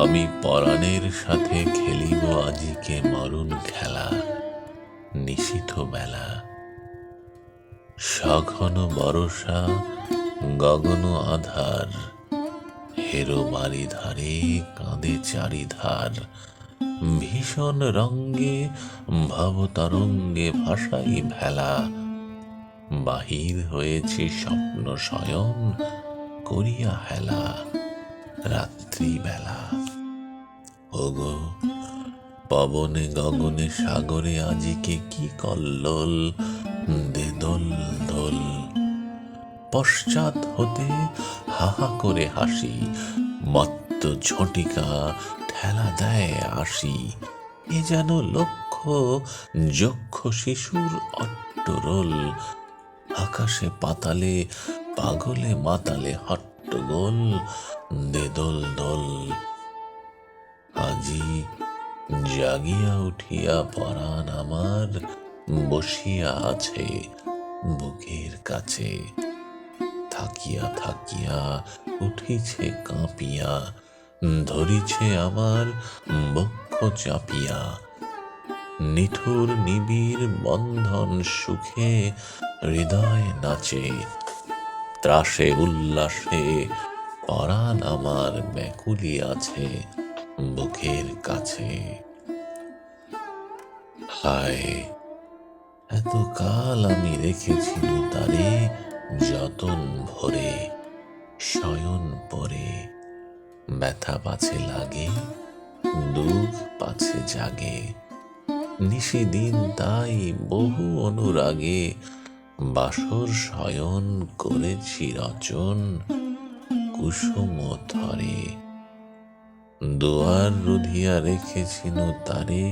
আমি পরাণের সাথে খেলিব আজিকে মরণ খেলা। নিশীথ বেলা, সঘন বরষা, গগন আধার। হেরো বাড়ি ধারে কাঁদে চারিধার। ভীষণ রঙ্গে ভবতরঙ্গে ভাসাই ভেলা। বাহির হয়েছে স্বপ্ন শয়ন করিয়া হেলা। রাত্রিবেলা, ওগো পবনে গগনে সাগরে আজিকে কি কল্লোল। দে দোল দোল, পশ্চাৎ হতে হাহা করে হাসি। মত্ত ঝটিকা ঠেলা দেয় আসি। এ যেন লক্ষ্য যক্ষ শিশুর অট্টরোল। আকাশে পাতালে পাগলে মাতালে হট্টগোল। দে দোল দোল, আজি জাগিয়া উঠিয়া পরাণ আমার বসিয়া আছে বুকের কাছে। থাকিয়া থাকিয়া উঠিছে কাঁপিয়া, ধরিছে আমার বক্ষ চাপিয়া। নিঠুর নিবিড় বন্ধন সুখে হৃদয় নাচে। ত্রাসে উল্লাসে পরাণ আমার ব্যাকুলি আছে বুকের কাছে। হায়, এতকাল আমি রেখেছিল তারে যতন ভরে। শয়ন পরে ব্যথা পাছে লাগে, দুঃখ পাছে জাগে। নিশিদিন তাই বহু অনুরাগে বাসর শয়ন করেছি রচন কুসুম ধরে। দুয়ার রুধিয়া রেখেছিল তারে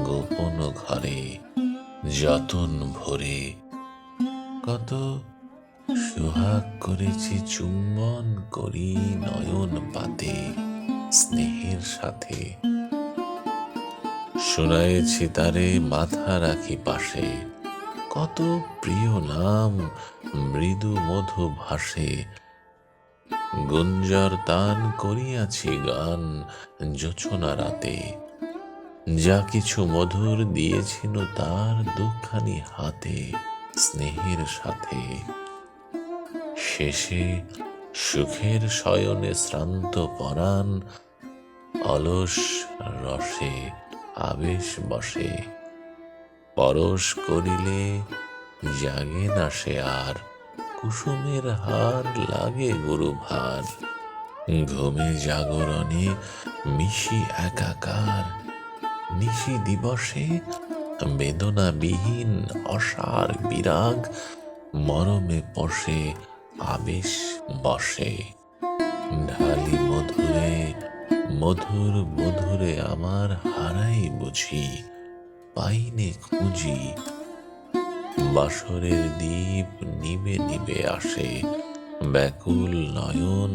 গোপন ঘরে যতন ভরে। কত সোহাগ করেছি চুম্বন করি নয়ন পাতে স্নেহের সাথে। শুনায়েছি তারে মাথা রাখি পাশে। কত প্রিয় নাম মৃদু মধু ভাসে। গুঞ্জর তান করিয়াছি গান জোছনা রাতে। যা কিছু মধুর দিয়েছিল তার দুখানি হাতে স্নেহের সাথে। শেষে সুখের শয়নে শ্রান্ত পরাণ অলস রসে আবেশ বসে। পরশ করিলে জাগে না সে আর, কুসুমের হার লাগে গুরুভার। ঘুমে জাগরণে মিশি একাকার। নিশি দিবসে বেদনাবিহীন অসার বিরাগ। মরমে পশে আবেশ বসে। ঢালি মধুরে মধুর মধুরে আমার হারাই বুঝি পাইনে খুঁজি। বাসরের দ্বীপ নিবে নিবে আসে। ব্যাকুল নয়ন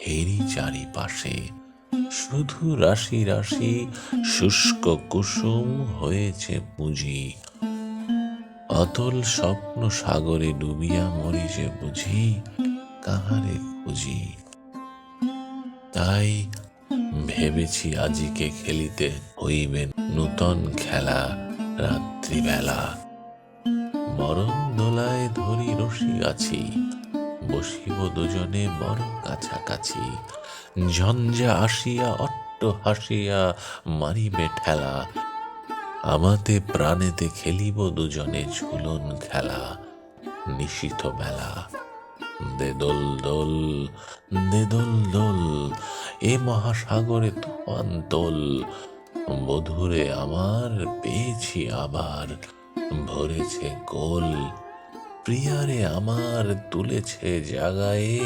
হেরি চারিপাশে। শুধু রাশি রাশি শুষ্ক কুসুম হয়েছে পুঁজি। অতল স্বপ্ন সাগরে ডুবিয়া মরি যে বুঝি কাহারে খুঁজি। তাই ভেবেছি আজিকে খেলিতে হইবে নূতন খেলা। রাত্রিবেলা, মরণ দোলায় ধরি রশি গাছি। বসিব দুজনে বড় কাছাকাছি। ঝঞ্ঝা আসিয়া অট্ট হাসিয়া মারিবে ঠেলা। আমাতে প্রাণেতে খেলিব দুজনে ঝুলন খেলা। নিশীথ বেলা, দে দোল দোল, দে দোল দোল। এ মহাসাগরে তুফান তোল। বধূরে আমার পেয়েছি আবার, ভরেছে কোল। প্রিয়ারে আমার তুলেছে জাগায়ে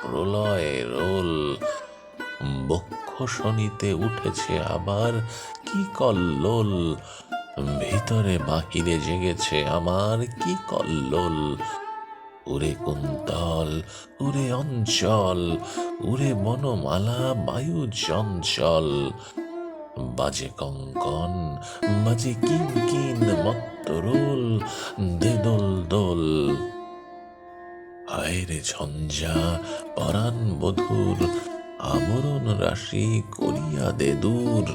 প্রলয় রোল। বক্ষ শনিতে উঠেছে আবার কি কল্লোল। ভিতরে বাহিরে জেগেছে আমার কি কল্লোল। উরে কুন্তল, উরে অঞ্চল, উরে বনমালা বায়ু চঞ্চল। বাজে কঙ্কন, বাজে কিন কিন মত্তরোল। দে দোল দোল, হায় রে ঝঞ্ঝা পরাণ বধুর আবরণ রাশি করিয়া দে দূর।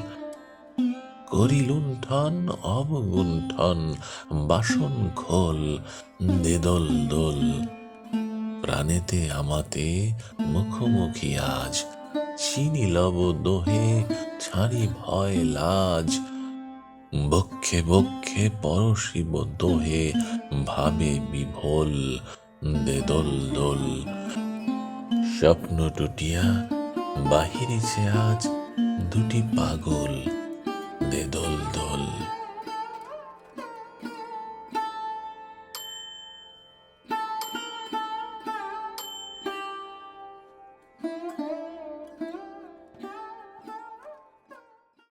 করি লুণ্ঠন অবগুণ্ঠন, বাসন খোল দে দোল দোল। প্রাণেতে আমাতে মুখোমুখি আজ, চিনি লব দোহে ছাড়ি ভয় লাজ। বক্ষে বক্ষে পরশিব দোহে, ভাবে বিভোল দে দোল দোল। স্বপ্ন টুটিয়া বাহিরেছে আজ, দুটি পাগল দে দোল দোল।